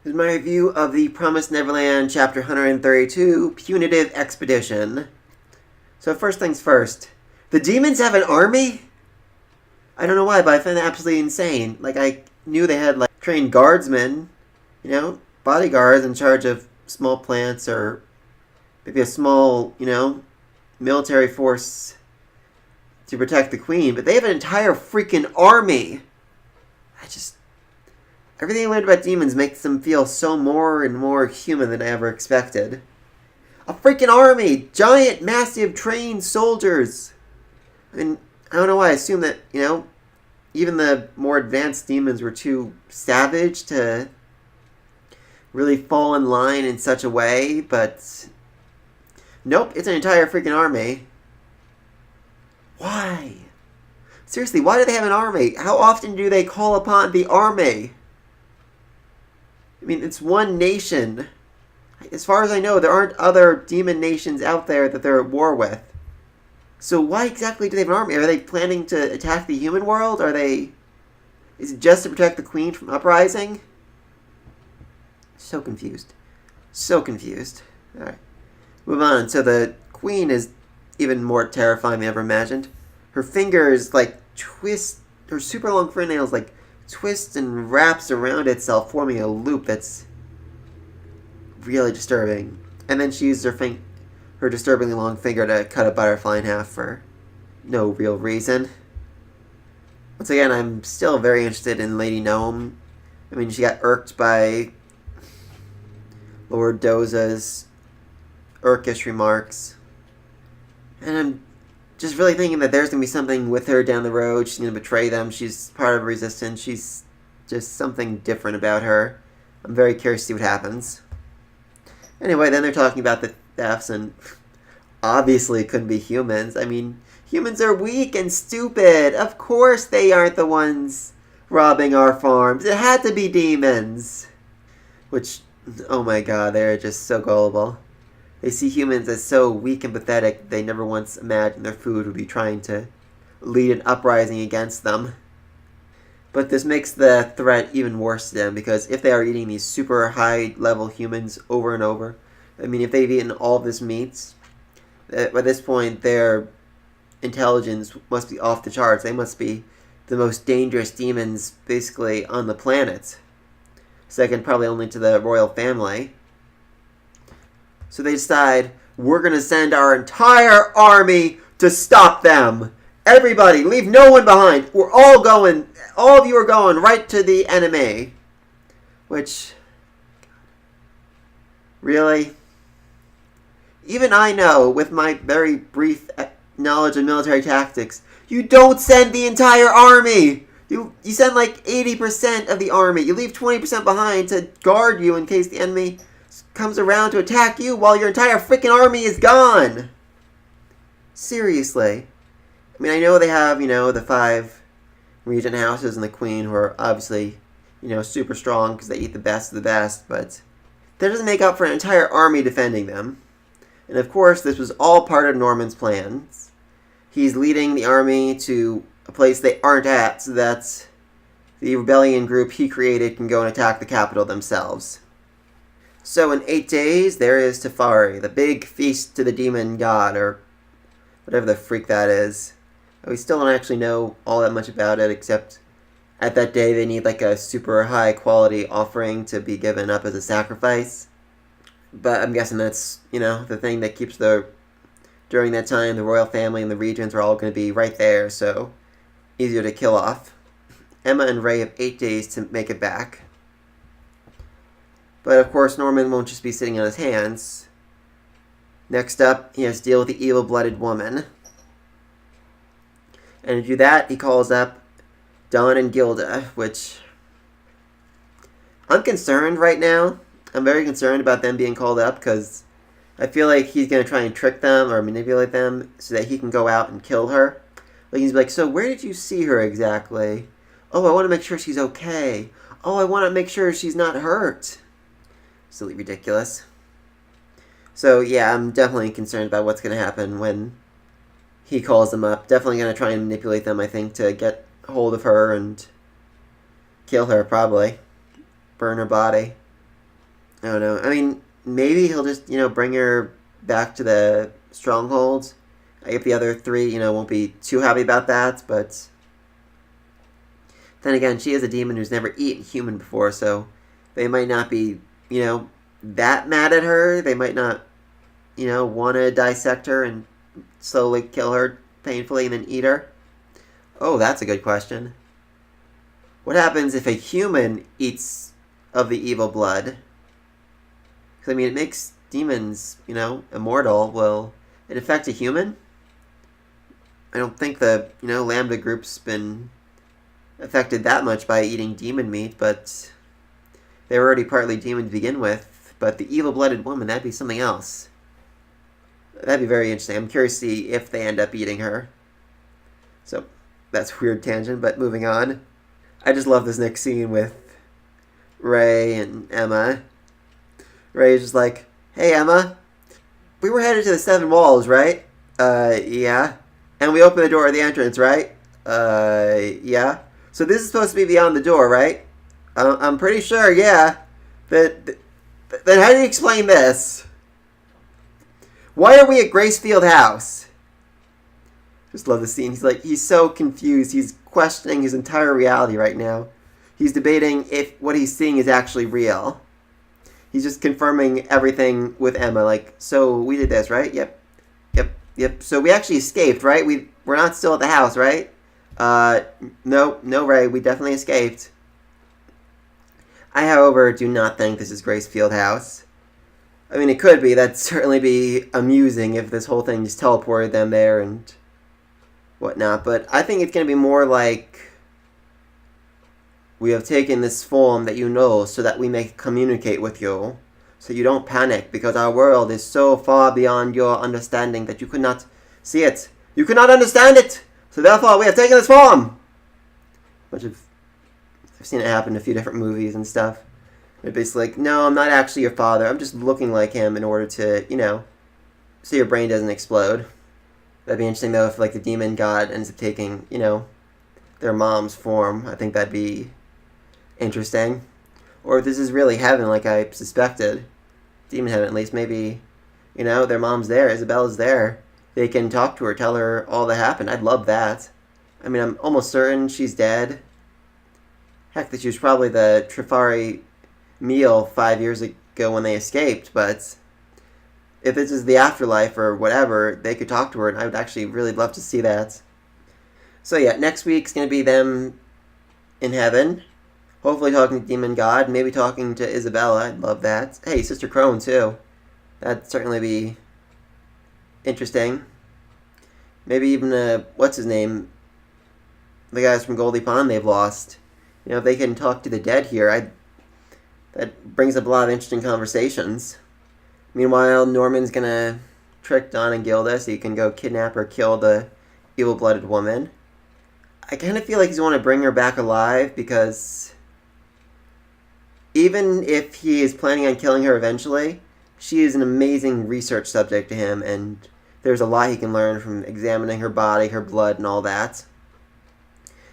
Here's my review of the Promised Neverland Chapter 132, Punitive Expedition. So first things first, the demons have an army? I don't know why, but I find that absolutely insane. Like, I knew they had, like, trained guardsmen, bodyguards in charge of small plants or maybe a small, military force to protect the queen, but they have an entire freaking army. Everything I learned about demons makes them feel so more and more human than I ever expected. A freaking army! Giant, massive, trained soldiers! And I don't know why I assume that, even the more advanced demons were too savage to really fall in line in such a way, but nope, it's an entire freaking army. Why? Seriously, why do they have an army? How often do they call upon the army? I mean, it's one nation. As far as I know, there aren't other demon nations out there that they're at war with. So why exactly do they have an army? Are they planning to attack the human world? Is it just to protect the queen from uprising? So confused. So confused. Alright. Move on. So the queen is even more terrifying than I ever imagined. Her fingers, twist. Her super long fingernails, twists and wraps around itself, forming a loop that's really disturbing. And then she used her disturbingly long finger to cut a butterfly in half for no real reason. Once again, I'm still very interested in Lady Gnome. I mean, she got irked by Lord Doza's irkish remarks. And I'm just really thinking that there's going to be something with her down the road. She's going to betray them. She's part of resistance. She's just something different about her. I'm very curious to see what happens. Anyway, then they're talking about the thefts, and obviously it couldn't be humans. I mean, humans are weak and stupid. Of course they aren't the ones robbing our farms. It had to be demons. Which, oh my god, they're just so gullible. They see humans as so weak and pathetic they never once imagined their food would be trying to lead an uprising against them. But this makes the threat even worse to them, because if they are eating these super high-level humans over and over, I mean, if they've eaten all of this meat, by this point their intelligence must be off the charts. They must be the most dangerous demons, basically, on the planet. Second probably only to the royal family. So they decide, we're going to send our entire army to stop them. Everybody, leave no one behind. We're all going, all of you are going right to the enemy. Which, really? Even I know, with my very brief knowledge of military tactics, you don't send the entire army. You send 80% of the army. You leave 20% behind to guard you in case the enemy comes around to attack you while your entire freaking army is gone. Seriously. I mean, I know they have, the 5 regent houses and the queen who are obviously, super strong because they eat the best of the best, but that doesn't make up for an entire army defending them. And of course, this was all part of Norman's plans. He's leading the army to a place they aren't at so that the rebellion group he created can go and attack the capital themselves. So in 8 days, there is Tefari, the big feast to the demon god, or whatever the freak that is. We still don't actually know all that much about it, except at that day they need a super high quality offering to be given up as a sacrifice. But I'm guessing that's, the thing that keeps during that time, the royal family and the regents are all going to be right there, so easier to kill off. Emma and Ray have 8 days to make it back. But of course, Norman won't just be sitting on his hands. Next up, he has to deal with the evil-blooded woman. And to do that, he calls up Don and Gilda, which I'm concerned right now. I'm very concerned about them being called up, because I feel like he's going to try and trick them or manipulate them so that he can go out and kill her. He's like, so where did you see her exactly? Oh, I want to make sure she's okay. Oh, I want to make sure she's not hurt. Silly ridiculous. So yeah, I'm definitely concerned about what's going to happen when he calls them up. Definitely going to try and manipulate them, I think, to get hold of her and kill her, probably. Burn her body. I don't know. I mean, maybe he'll just, bring her back to the stronghold. I get the other three, won't be too happy about that, but then again, she is a demon who's never eaten human before, so they might not be, that mad at her. They might not, want to dissect her and slowly kill her painfully and then eat her. Oh, that's a good question. What happens if a human eats of the evil blood? Because, I mean, it makes demons, immortal. Will it affect a human? I don't think the, Lambda group's been affected that much by eating demon meat, but they were already partly demon to begin with. But the evil-blooded woman, that'd be something else. That'd be very interesting. I'm curious to see if they end up eating her. So, that's a weird tangent, but moving on. I just love this next scene with Ray and Emma. Ray's just like, "Hey, Emma, we were headed to the Seven Walls, right? Yeah. And we opened the door at the entrance, right? Yeah. So this is supposed to be beyond the door, right? I'm pretty sure, yeah. Then how do you explain this? Why are we at Gracefield House?" Just love the scene. He's so confused. He's questioning his entire reality right now. He's debating if what he's seeing is actually real. He's just confirming everything with Emma. Like, so we did this, right? Yep. So we actually escaped, right? We're not still at the house, right? No, Ray. We definitely escaped. I, however, do not think this is Gracefield House. I mean, it could be. That'd certainly be amusing if this whole thing just teleported them there and whatnot. But I think it's going to be more like we have taken this form that you know so that we may communicate with you. So you don't panic because our world is so far beyond your understanding that you could not see it. You could not understand it. So therefore we have taken this form. I've seen it happen in a few different movies and stuff. They're basically like, no, I'm not actually your father. I'm just looking like him in order to, so your brain doesn't explode. That'd be interesting, though, if, like, the demon god ends up taking, their mom's form. I think that'd be interesting. Or if this is really heaven, like I suspected. Demon heaven, at least. Maybe, their mom's there. Isabella's there. They can talk to her, tell her all that happened. I'd love that. I mean, I'm almost certain she's dead. Heck, that she was probably the Trifari meal 5 years ago when they escaped, but if this is the afterlife or whatever, they could talk to her, and I would actually really love to see that. So yeah, next week's going to be them in heaven, hopefully talking to Demon God, maybe talking to Isabella. I'd love that. Hey, Sister Crone, too. That'd certainly be interesting. Maybe even, what's his name? The guys from Goldie Pond they've lost. If they can talk to the dead here, that brings up a lot of interesting conversations. Meanwhile, Norman's gonna trick Don and Gilda so he can go kidnap or kill the evil-blooded woman. I kind of feel like he's going to bring her back alive because even if he is planning on killing her eventually, she is an amazing research subject to him, and there's a lot he can learn from examining her body, her blood, and all that.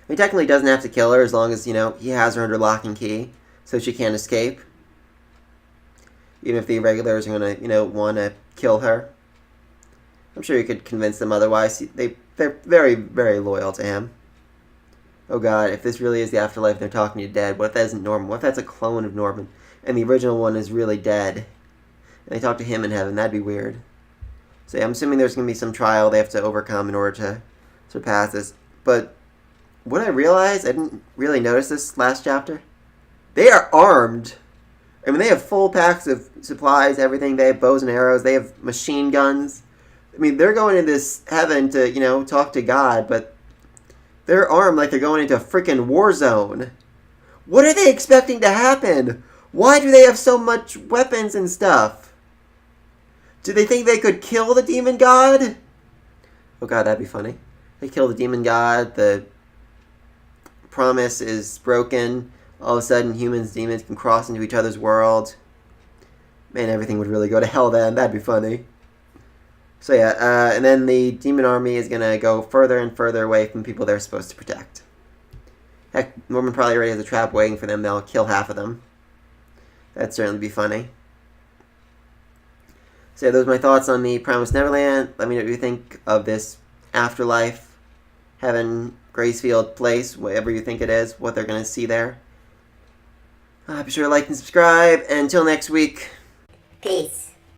He technically doesn't have to kill her as long as, he has her under lock and key so she can't escape. Even if the irregulars are going to, want to kill her. I'm sure you could convince them otherwise. They're very, very loyal to him. Oh god, if this really is the afterlife and they're talking to dead, what if that isn't Norman? What if that's a clone of Norman and the original one is really dead? And they talk to him in heaven, that'd be weird. So yeah, I'm assuming there's going to be some trial they have to overcome in order to surpass this. But what I realized, I didn't really notice this last chapter, they are armed. I mean, they have full packs of supplies, everything. They have bows and arrows. They have machine guns. I mean, they're going into this heaven to, talk to God, but they're armed like they're going into a freaking war zone. What are they expecting to happen? Why do they have so much weapons and stuff? Do they think they could kill the demon god? Oh god, that'd be funny. They kill the demon god, the promise is broken. All of a sudden, humans, demons can cross into each other's world. Man, everything would really go to hell then. That'd be funny. So yeah, and then the demon army is going to go further and further away from people they're supposed to protect. Heck, Norman probably already has a trap waiting for them. They'll kill half of them. That'd certainly be funny. So those are my thoughts on the Promised Neverland. Let me know what you think of this afterlife, heaven, Gracefield place, whatever you think it is, what they're going to see there. Be sure to like and subscribe. And until next week. Peace.